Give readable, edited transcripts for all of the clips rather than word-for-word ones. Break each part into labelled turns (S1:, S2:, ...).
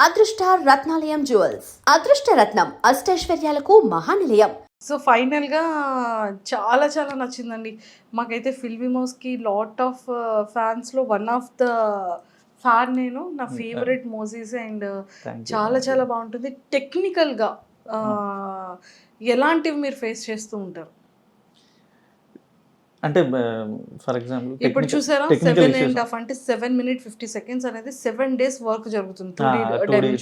S1: అదృష్ట రత్నాలయం జ్యువెల్స్ అదృష్ట రత్నం అష్టైశ్వర్యాలకు మహానిలయం.
S2: సో ఫైనల్గా చాలా చాలా నచ్చిందండి మాకైతే ఫిల్మీ మౌస్కి లాట్ ఆఫ్ ఫ్యాన్స్లో వన్ ఆఫ్ ద ఫ్యాన్ నేను. నా ఫేవరెట్ మోజీస్ అండ్ చాలా చాలా బాగుంటుంది టెక్నికల్గా. ఎలాంటివి మీరు ఫేస్ చేస్తూ ఉంటారు?
S3: అంటే ఫర్ ఎగ్జాంపుల్
S2: ఇప్పుడు చూసారా 7.5 అంటే 7 minutes 50 seconds అనేది 7 days వర్క్ జరుగుతుంది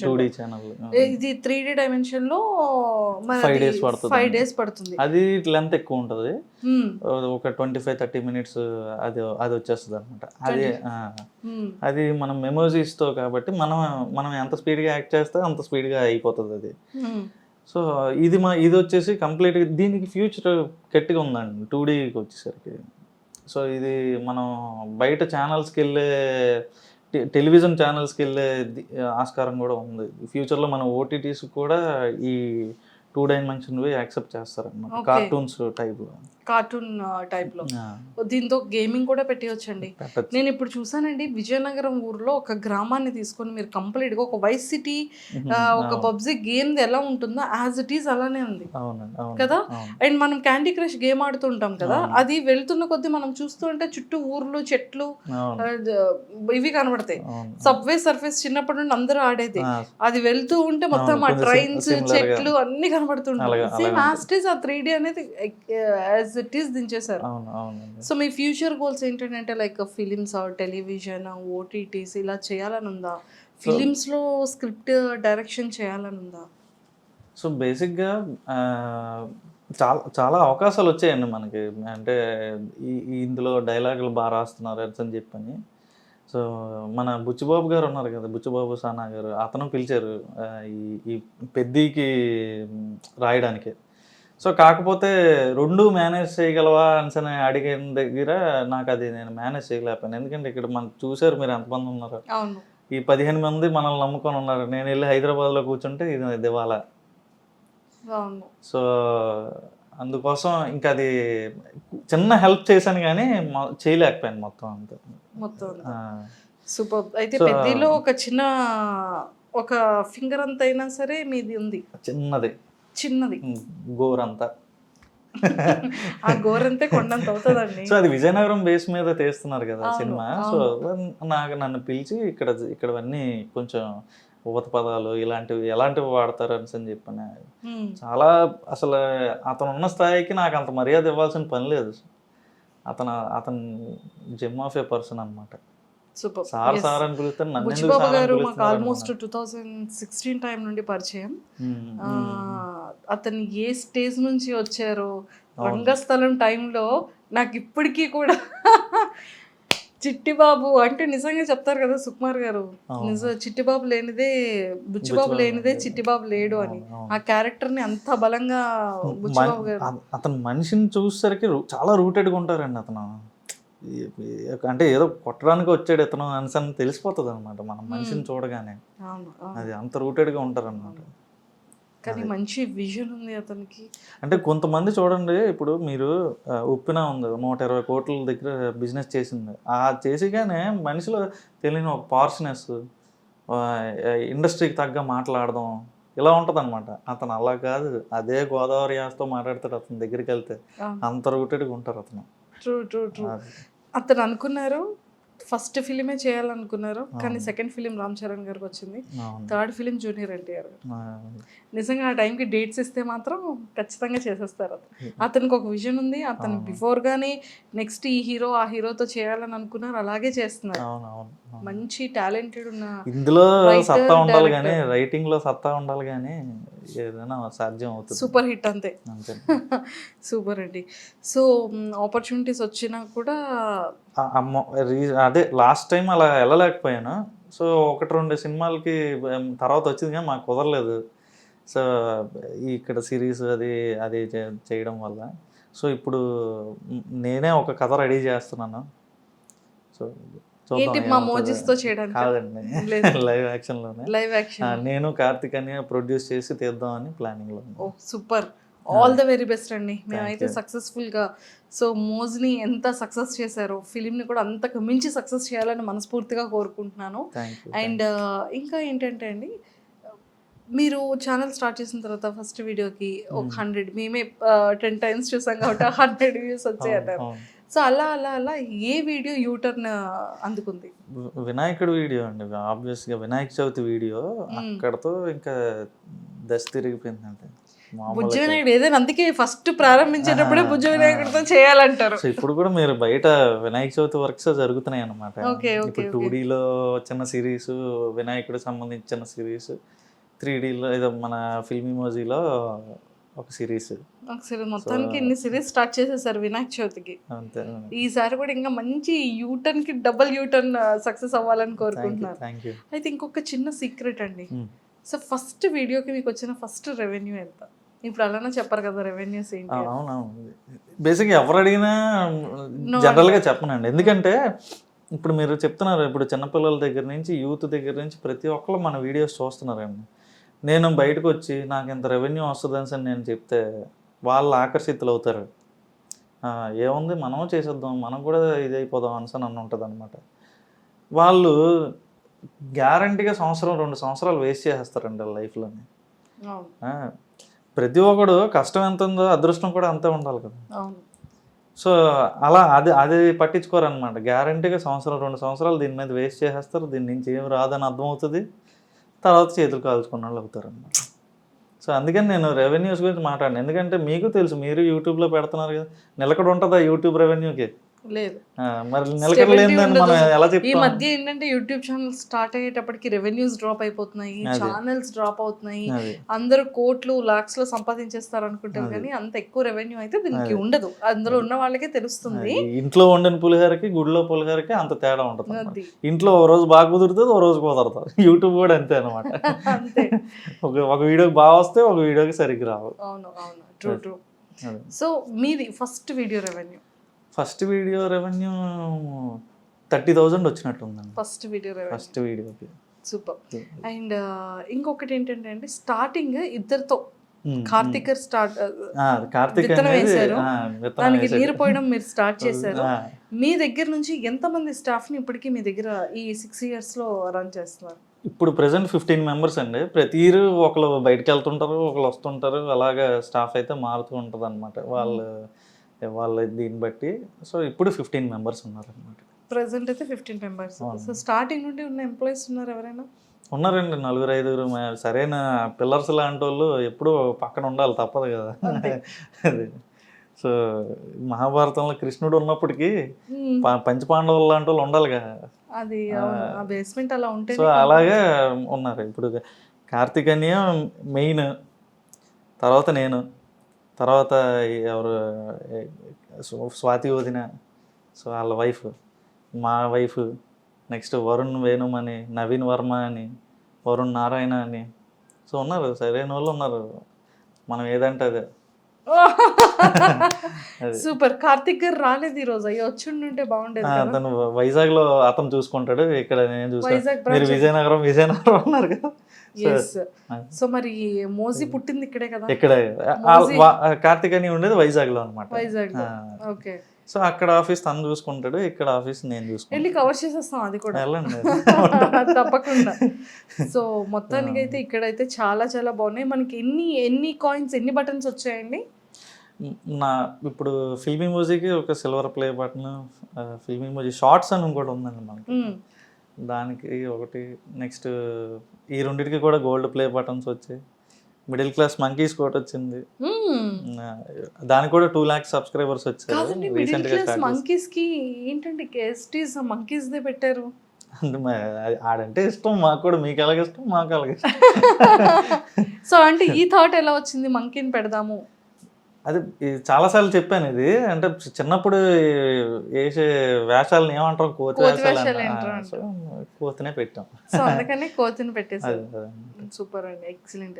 S2: 2D
S3: ఛానల్.
S2: ఇది 3D డైమెన్షన్ లో
S3: 5
S2: days పడుతుంది.
S3: అది లెంత్ ఎక్కువ ఉంటుంది, ఒక 25-30 minutes అది వచ్చేస్తుంది అనమాట. అది మనం మెమోరీస్ తో కాబట్టి మనం ఎంత స్పీడ్గా యాక్ట్ చేస్తే అంత స్పీడ్గా అయిపోతుంది అది. సో ఇది వచ్చేసి కంప్లీట్గా దీనికి ఫ్యూచర్ గట్టిగా ఉందండి 2Dకి వచ్చేసరికి. సో ఇది మనం బయట ఛానల్స్కి వెళ్ళే టెలివిజన్ ఛానల్స్కి వెళ్ళే ఆస్కారం కూడా ఉంది. ఫ్యూచర్లో మన ఓటీటీస్ కూడా ఈ 2 dimension యాక్సెప్ట్ చేస్తారన్నమాట, కార్టూన్ టైప్లో. దీంతో గేమింగ్ కూడా పెట్టవచ్చండి. నేను ఇప్పుడు చూసానండి విజయనగరం ఊర్లో ఒక గ్రామాన్ని తీసుకొని మీరు కంప్లీట్గా ఒక వైస్ సిటీ ఒక పబ్జీ గేమ్ ఎలా ఉంటుందో యాజ్ ఇట్ ఈస్ అలానే ఉంది కదా. అండ్ మనం క్యాండీ క్రష్ గేమ్ ఆడుతుంటాం కదా, అది వెళ్తున్న కొద్దీ మనం చూస్తుంటే చుట్టూ ఊర్లు చెట్లు ఇవి కనబడతాయి. సబ్వే సర్ఫేస్ చిన్నప్పటి నుండి అందరూ ఆడేది, అది వెళ్తూ ఉంటే మొత్తం ఆ ట్రైన్స్ చెట్లు అన్ని కనబడుతుంటాయి. సేమ్ యాజ్ ఇట్ ఈస్ ఆ 3D అనేది యాజ్ ఇట్ ఈస్ దించేశారు. సో మీ ఫ్యూచర్ గోల్స్ ఏంటంటే లైక్ ఫిలిమ్స్ టెలివిజన్ ఓటీటీస్ ఇలా చేయాలని ఉందా? ఫిలిమ్స్ లో స్క్రిప్ట్ డైరెక్షన్ చేయాలని ఉందా? సో బేసిక్గా చాలా అవకాశాలు వచ్చాయండి మనకి. అంటే ఇందులో డైలాగులు బాగా రాస్తున్నారు అని చెప్పని. సో మన బుచ్చిబాబు గారు ఉన్నారు కదా, బుచ్చిబాబు సానా గారు, అతను పిలిచారు ఈ పెద్దీకి రాయడానికి. సో కాకపోతే 2 మేనేజ్ చేయగలవా అని అడిగిన దగ్గర నాకు అది నేను మేనేజ్ చేయలేకపోయాను. ఎందుకంటే ఇక్కడ మనం చూసారు మీరు ఎంతమంది ఉన్నారు, ఈ 15 మంది మనల్ని నమ్ముకొని ఉన్నారు. నేను వెళ్ళి హైదరాబాద్లో కూర్చుంటే ఇది దివాలా. సో అందుకోసం ఇంకా అది చిన్న హెల్ప్ చేశాను కానీ చేయలేకపోయాను మొత్తం అంతా.
S2: సూపర్. అయితే పెద్దలో ఒక చిన్న ఒక ఫింగర్ అంత అయినా సరే మీది ఉంది, చిన్నది
S3: గోరంతా.
S2: ఆ గోరంతే కొండంత అవుతుందండి.
S3: సో అది విజయనగరం బేస్ మీద తీస్తున్నారు కదా సినిమా. సో నన్ను పిలిచి ఇక్కడవన్నీ కొంచెం ఊత పదాలు ఎలాంటివి వాడతారు అని చెప్పాను. చాలా అసలు అతను ఉన్న స్థాయికి నాకు అంత మర్యాద ఇవ్వాల్సిన పని లేదు. అతను జెమ్ ఆఫ్ ఏ పర్సన్ అనమాట. సార్ అని పిలుస్తారు.
S2: బుచ్చిబాబు గారు మాకు ఆల్మోస్ట్ 2016 టైం నుండి పరిచయం. అతను ఏ స్టేజ్ నుంచి వచ్చారో రంగస్థలం టైంలో నాకు ఇప్పటికీ కూడా చిట్టిబాబు అంటే నిజంగా చెప్తారు కదా సుకుమార్ గారు, చిట్టిబాబు లేనిదే బుచ్చిబాబు లేనిదే చిట్టిబాబు లేడు అని. ఆ క్యారెక్టర్ ని అంత బలంగా బుచ్చిబాబు గారు.
S3: అతను మనిషిని చూసేసరికి చాలా రూటెడ్గా ఉంటారండి. అతను అంటే ఏదో కొట్టడానికి వచ్చాడు ఇతను అని తెలిసిపోతుంది అనమాట మనం మనిషిని చూడగానే. అది అంత రూటెడ్గా ఉంటారు అనమాట.
S2: కానీ మంచి విజన్ ఉంది అతనికి.
S3: అంటే కొంతమంది చూడండి, ఇప్పుడు మీరు ఉప్పిన ఉంది 120 కోట్ల దగ్గర బిజినెస్ చేసింది, ఆ చేసిగానే మనిషిలో తెలియని ఒక పార్ష్నెస్, ఇండస్ట్రీకి తగ్గ మాట్లాడదాం ఇలా ఉంటుంది అనమాట. అతను అలా కాదు, అదే గోదావరి యాసతో మాట్లాడతాడు. అతని దగ్గరికి వెళ్తే అంత రూటెడ్గా ఉంటారు అతను.
S2: ట్రూ. అతను అనుకున్నారు ఫస్ట్ ఫిలిమే చేయాలనుకున్నారు, కానీ సెకండ్ ఫిలిం రామ్ చరణ్ గారికి వచ్చింది, థర్డ్ ఫిలిం జూనియర్ ఎన్టీఆర్ గారు. నిజంగా ఆ టైంకి డేట్స్ ఇస్తే మాత్రం ఖచ్చితంగా చేసేస్తారు. అతనికి ఒక విజన్ ఉంది. అతను బిఫోర్ గానే నెక్స్ట్ ఈ హీరో ఆ హీరోతో చేయాలని అనుకున్నారు, అలాగే చేస్తున్నారు. మంచి టాలెంటెడ్ ఉన్న
S3: ఇందులో సత్తా ఉండాలి కానీ, రైటింగ్ లో సత్తా ఉండాలి కానీ ఏదైనా సాధ్యం అవుతుంది.
S2: సూపర్ హిట్ అంతే. సూపర్ అండి. సో ఆపర్చునిటీస్ వచ్చినా కూడా
S3: అదే లాస్ట్ టైం అలా వెళ్ళలేకపోయాను. సో 1-2 సినిమాలకి తర్వాత వచ్చింది కానీ మాకు కుదరలేదు. సో ఇక్కడ సిరీస్ అది చేయడం వల్ల సో ఇప్పుడు నేనే ఒక కథ రెడీ చేస్తున్నాను. సో కాదండి, లైవ్ యాక్షన్ లోనే నేను కార్తిక్ అని ప్రొడ్యూస్ చేసి తీద్దామని ప్లానింగ్ లో.
S2: Super. All the very best అండి. మేమైతే సక్సెస్ఫుల్గా సో మోజ్ని ఎంత సక్సెస్ చేశారో ఫిలింని కూడా అంతకు మించి సక్సెస్ చేయాలని మనస్ఫూర్తిగా కోరుకుంటున్నాను. అండ్ ఇంకా ఏంటంటే అండి, మీరు ఛానల్ స్టార్ట్ చేసిన తర్వాత ఫస్ట్ వీడియోకి ఒక 100 మేమే 10 టైమ్స్ చూసాం కాబట్టి 100 వ్యూస్ వచ్చాయి అన్నారు. సో అలా అలా అలా ఏ వీడియో యూటర్న్ అందుకుంది?
S3: వినాయకుడు వీడియో అండి. ఆబ్వియస్గా వినాయక చవితి వీడియో అక్కడతో ఇంకా దశ తిరిగిపోయిందండి.
S2: బుజ్జ వినాయకుడు ఏదైనా అందుకే ఫస్ట్ ప్రారంభించేటప్పుడే బుజ్జ వినాయకుడితో చేయాలంటారు.
S3: సో ఇప్పుడు కూడా మీరు బయట వినాయక చవితి వర్క్స్ జరుగుతున్నాయి అన్నమాట. ఇప్పుడు 2Dలో చిన్న సిరీస్, వినాయకుడికి సంబంధించిన సిరీస్, 3Dలో ఏదో మన ఫిల్మ్ ఇమోజీలో ఒక సిరీస్.
S2: మొత్తానికి ఇన్ని సిరీస్ స్టార్ట్ చేసేసారు వినాయక చవితికి.
S3: అంతే.
S2: ఈసారి కూడా ఇంకా మంచి యూటర్న్ కి డబుల్ యూటర్న్ సక్సెస్ అవ్వాలని కోరుకుంటున్నాను. అయితే ఇంకొక చిన్న సీక్రెట్ అండి. సో ఫస్ట్ వీడియోకి మీకు వచ్చిన ఫస్ట్ రెవెన్యూ ఎంత? ఇప్పుడు అలానే చెప్పారు కదా రెవెన్యూస్ ఏంటి?
S3: అవునవును. బేసిక్గా ఎవరు అడిగినా జనరల్గా చెప్పనండి. ఎందుకంటే ఇప్పుడు మీరు చెప్తున్నారు, ఇప్పుడు చిన్నపిల్లల దగ్గర నుంచి యూత్ దగ్గర నుంచి ప్రతి ఒక్కరు మన వీడియోస్ చూస్తున్నారండి. నేను బయటకు వచ్చి నాకు ఇంత రెవెన్యూ వస్తుందని అని నేను చెప్తే వాళ్ళు ఆకర్షితులు అవుతారు. ఏముంది మనం చేసేద్దాం, మనం కూడా ఇది అయిపోదాం అని ఉంటుంది అనమాట. వాళ్ళు గ్యారంటీగా 1-2 సంవత్సరాలు వేస్ట్ చేసేస్తారండి వాళ్ళ లైఫ్లోని. ప్రతి ఒక్కడు కష్టం ఎంత ఉందో అదృష్టం కూడా అంతే ఉండాలి కదా. సో అలా అది పట్టించుకోరనమాట. గ్యారంటీగా 1-2 సంవత్సరాలు దీని మీద వేస్ట్ చేసేస్తారు. దీని నుంచి ఏం రాదని అర్థమవుతుంది. తర్వాత చేతులు కాల్చుకున్న వాళ్ళు అవుతారు అన్నమాట. సో అందుకని నేను రెవెన్యూస్ గురించి మాట్లాడాను. ఎందుకంటే మీకు తెలుసు, మీరు యూట్యూబ్లో పెడుతున్నారు కదా, నిలకడ ఉంటుందా యూట్యూబ్ రెవెన్యూకి?
S2: లేదు.
S3: మరి నిలకడ లేదని మనం ఎలా చెప్తాం?
S2: ఈ మధ్య ఏంటంటే యూట్యూబ్ ఛానల్ స్టార్ట్ అయ్యేటప్పటికి రెవెన్యూస్ డ్రాప్ అయిపోతున్నాయి, ఛానల్స్ డ్రాప్ అవుతున్నాయి. అందరూ కోట్లు లాక్స్ లో సంపాదించేస్తారు అనుకుంటారు, కానీ అంత ఎక్కువ రెవెన్యూ అయితే దీనికి ఉండదు. అందులో ఉన్న వాళ్ళకే తెలుస్తుంది.
S3: ఇంట్లో వండిన పులిహోరకి గుడిలో పులిహోరకి అంత తేడా ఉంటుంది. ఇంట్లో ఓ రోజు బాగా కుదురుతుంది, ఓ రోజు కుదరదు. యూట్యూబ్ కూడా అంతే అనమాట.
S2: అంతే.
S3: ఒక వీడియోకి బాగా వస్తే ఒక వీడియోకి సరిగ్గా రావు.
S2: అవును అవును, ట్రూ ట్రూ. సో మీది first video revenue?
S3: First video revenue 30,000 వచ్చినట్టు ఉందండి.
S2: ఫస్ట్ వీడియోకి. సూపర్. అండ్ ఇంకొకటి ఏంటంటే అండి, స్టార్టింగ్ ఇద్దరితో కార్తిక్ వేశారు, దానికి నీరు పోయడం మీరు స్టార్ట్ చేశారు. మీ దగ్గర నుంచి ఎంతమంది స్టాఫ్ ని ఇప్పటికీ మీ దగ్గర ఈ 6 years లో రన్ చేస్తున్నారు?
S3: ఇప్పుడు ప్రెసెంట్ 15 members అండి. ప్రతి ఇయర్ ఒకళ్ళు బయటకు వెళ్తుంటారు, ఒకళ్ళు వస్తుంటారు. అలాగా స్టాఫ్ అయితే మారుతూ ఉంటుంది అనమాట వాళ్ళ దీన్ని బట్టి. సో ఇప్పుడు 15 members ఉన్నారు అనమాట.
S2: ప్రెసెంట్ అయితే 15 members. సో స్టార్టింగ్ నుండి ఉన్న ఎంప్లాయీస్ ఉన్నారు ఎవరైనా?
S3: ఉన్నారండి, 4-5. సరైన పిల్లర్స్ లాంటి వాళ్ళు ఎప్పుడూ పక్కన ఉండాలి, తప్పదు కదా. అది సో మహాభారతంలో కృష్ణుడు ఉన్నప్పటికీ పంచపాండవులు లాంటి వాళ్ళు ఉండాలి కదా.
S2: అది బేస్మెంట్ అలా ఉంటే.
S3: సో అలాగే ఉన్నారు. ఇప్పుడు కార్తిక్ అన్నయ్య మెయిన్, తర్వాత నేను, తర్వాత ఎవరు స్వాతి వదిన, సో వాళ్ళ వైఫ్, మా వైఫ్, నెక్స్ట్ వరుణ్ వేణుమని, నవీన్ వర్మ అని, వరుణ్ నారాయణ అని. సో ఉన్నారు, సరైన వాళ్ళు ఉన్నారు. మనం ఏదంటే అదే.
S2: సూపర్. కార్తిక్ గారు రాలేదు ఈ రోజు, అయ్యో వచ్చి బాగుండేది.
S3: అతను వైజాగ్ లో అతను చూసుకుంటాడు, ఇక్కడ నేను చూసాను. మీరు విజయనగరం అన్నారు కదా.
S2: సో మరి మోజీ పుట్టింది ఇక్కడే కదా?
S3: ఇక్కడే. కార్తిక్ అని ఉండేది వైజాగ్ లో అనమాట.
S2: వైజాగ్. ఓకే.
S3: సో అక్కడ ఆఫీస్ తను చూసుకుంటాడు, ఇక్కడ ఆఫీస్ నేను చూసుకుంటాను.
S2: వెళ్ళి కవర్ చేసేస్తాం అది కూడా. తప్పకుండా. సో మొత్తానికి అయితే ఇక్కడైతే చాలా చాలా బాగున్నాయి. మనకి ఎన్ని కాయిన్స్, ఎన్ని బటన్స్ వచ్చాయండి?
S3: ఇప్పుడు ఫిల్మ్ ఇమోజీకి ఒక silver play button, film emoji shorts అని ఇంకోటి ఉందండి మనకి, దానికి ఒకటి. నెక్స్ట్ ఈ రెండింటికి కూడా గోల్డ్ ప్లే బటన్స్ వచ్చాయి. మిడిల్ క్లాస్ మంకీస్ కూడా వచ్చింది, దానికి కూడా 2 lakhs subscribers వచ్చారు.
S2: మంకీస్ కి ఏంటంటే మంకీస్ దే పెట్టారు.
S3: ఆడంటే ఇష్టం మాకు కూడా, మీకు ఎలాగ ఇష్టం మాకు అలాగే ఇష్టం.
S2: సో అంటే ఈ థాట్ ఎలా వచ్చింది మంకీని పెడదాము?
S3: అది చాలాసార్లు చెప్పాను. ఇది అంటే చిన్నప్పుడు వేసే వేషాలను ఏమంటాం, కోతి వేషాలు, కోతినే పెట్టాం.
S2: సో అందుకని కోతిని పెట్టేసారు. సూపర్ అండి, ఎక్సలెంట్.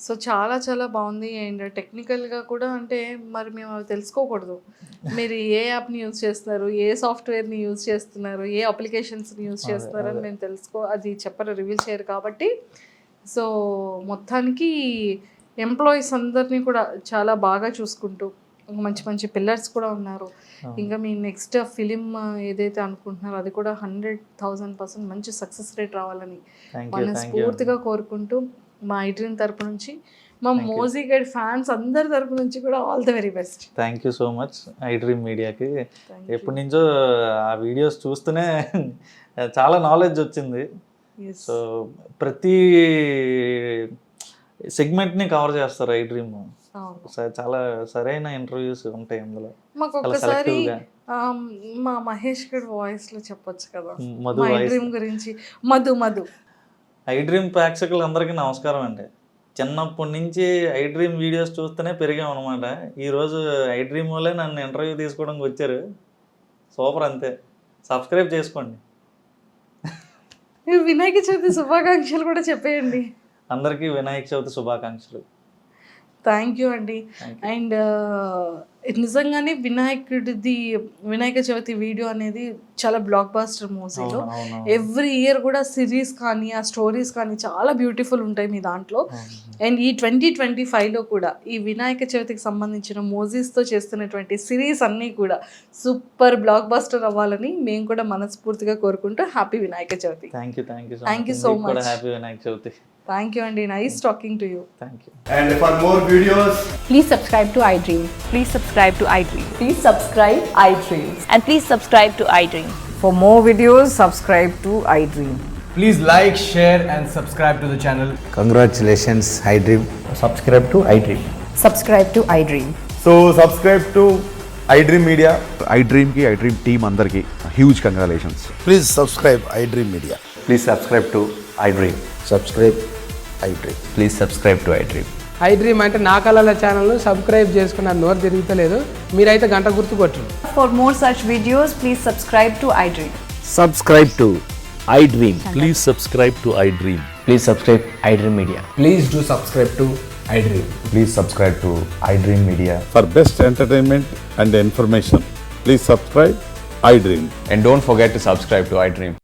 S2: సో చాలా చాలా బాగుంది. అండ్ టెక్నికల్గా కూడా అంటే మరి మేము అవి తెలుసుకోకూడదు, మీరు ఏ యాప్ని యూజ్ చేస్తున్నారు, ఏ సాఫ్ట్వేర్ని యూజ్ చేస్తున్నారు, ఏ అప్లికేషన్స్ని యూజ్ చేస్తున్నారు అని మేము అది చెప్పరు, రివీల్ చేయరు. కాబట్టి సో మొత్తానికి ఎంప్లాయీస్ అందరినీ కూడా చాలా బాగా చూసుకుంటూ మంచి మంచి పిల్లర్స్ కూడా ఉన్నారు. ఇంకా మీ నెక్స్ట్ ఫిలిం ఏదైతే అనుకుంటున్నారో అది కూడా 100,000% మంచి సక్సెస్ రేట్ రావాలని మనస్ఫూర్తిగా కోరుకుంటూ మా ఐడ్రీమ్ తరపు నుంచి, మా మోజీ గైడ్ ఫ్యాన్స్ అందరి తరపు నుంచి కూడా all the very best.
S3: Thank you so much iDream మీడియాకి. ఎప్పటి నుంచో ఆ వీడియోస్ చూస్తూనే చాలా నాలెడ్జ్ వచ్చింది. సో ప్రతి సెగ్మెంట్ని కవర్ చేస్తారు ఐడ్రీమ్. చాలా సరైన ఇంటర్వ్యూస్ ఉంటాయి అందులో.
S2: మాకు ఒక్కసారి మా మహేష్ గడ్ వాయిస్ లో చెప్పొచ్చు కదా ఐడ్రీమ్ గురించి. మధు
S3: ఐడ్రీమ్ ప్రేక్షకులందరికీ నమస్కారం అండి. చిన్నప్పటి నుంచి ఐడ్రీమ్ వీడియోస్ చూస్తూనే పెరిగాం అనమాట. ఈరోజు ఐడ్రీమ్ వాళ్ళే నన్ను ఇంటర్వ్యూ తీసుకోవడానికి వచ్చారు. సూపర్, అంతే. సబ్స్క్రైబ్ చేసుకోండి.
S2: వినాయక చవితి శుభాకాంక్షలు కూడా చెప్పేయండి
S3: అందరికీ. వినాయక చవితి శుభాకాంక్షలు.
S2: థ్యాంక్ యూ అండి. అండ్ నిజంగానే వినాయక చవితి వీడియో అనేది చాలా బ్లాక్ బాస్టర్ మూవీలో. ఎవ్రీ ఇయర్ కూడా సిరీస్ కానీ ఆ స్టోరీస్ కానీ చాలా బ్యూటిఫుల్ ఉంటాయి మీ దాంట్లో. అండ్ ఈ 2025లో కూడా ఈ వినాయక చవితికి సంబంధించిన మూవీస్తో చేస్తున్నటువంటి సిరీస్ అన్నీ కూడా సూపర్ బ్లాక్ బాస్టర్ అవ్వాలని మేము కూడా మనస్ఫూర్తిగా కోరుకుంటూ happy Vinayaka Chavithi.
S3: Thank you
S2: so much.
S3: Happy Vinayaka Chavithi.
S2: Thank you, Andy. Nice talking to you.
S3: Thank you.
S4: And for more videos,
S5: please subscribe to iDream.
S6: Please subscribe to iDream.
S1: Please subscribe iDream.
S6: And please subscribe to iDream.
S5: For more videos, subscribe to iDream.
S4: please like, share and subscribe to the channel.
S7: Congratulations, iDream.
S8: Subscribe to iDream.
S5: Subscribe to iDream.
S4: So subscribe to iDream Media.
S9: iDream ki iDream team andarki huge congratulations.
S7: Please subscribe iDream Media.
S8: Please subscribe to iDream.
S7: Subscribe iDream.
S8: Please subscribe to iDream.
S10: iDream అంటే నా కళల ఛానల్ను subscribe చేసుకున్నారు. నోరు తిరుగుతలేదు, మీరైతే గంట గుర్తు కొట్టండి.
S6: For more such videos, please subscribe to iDream.
S8: Subscribe to iDream.
S9: Please subscribe to iDream.
S8: Please subscribe iDream Media.
S4: Please do subscribe to iDream.
S8: Please subscribe to iDream Media.
S9: For best entertainment and information, please subscribe iDream.
S8: And don't forget to subscribe to iDream.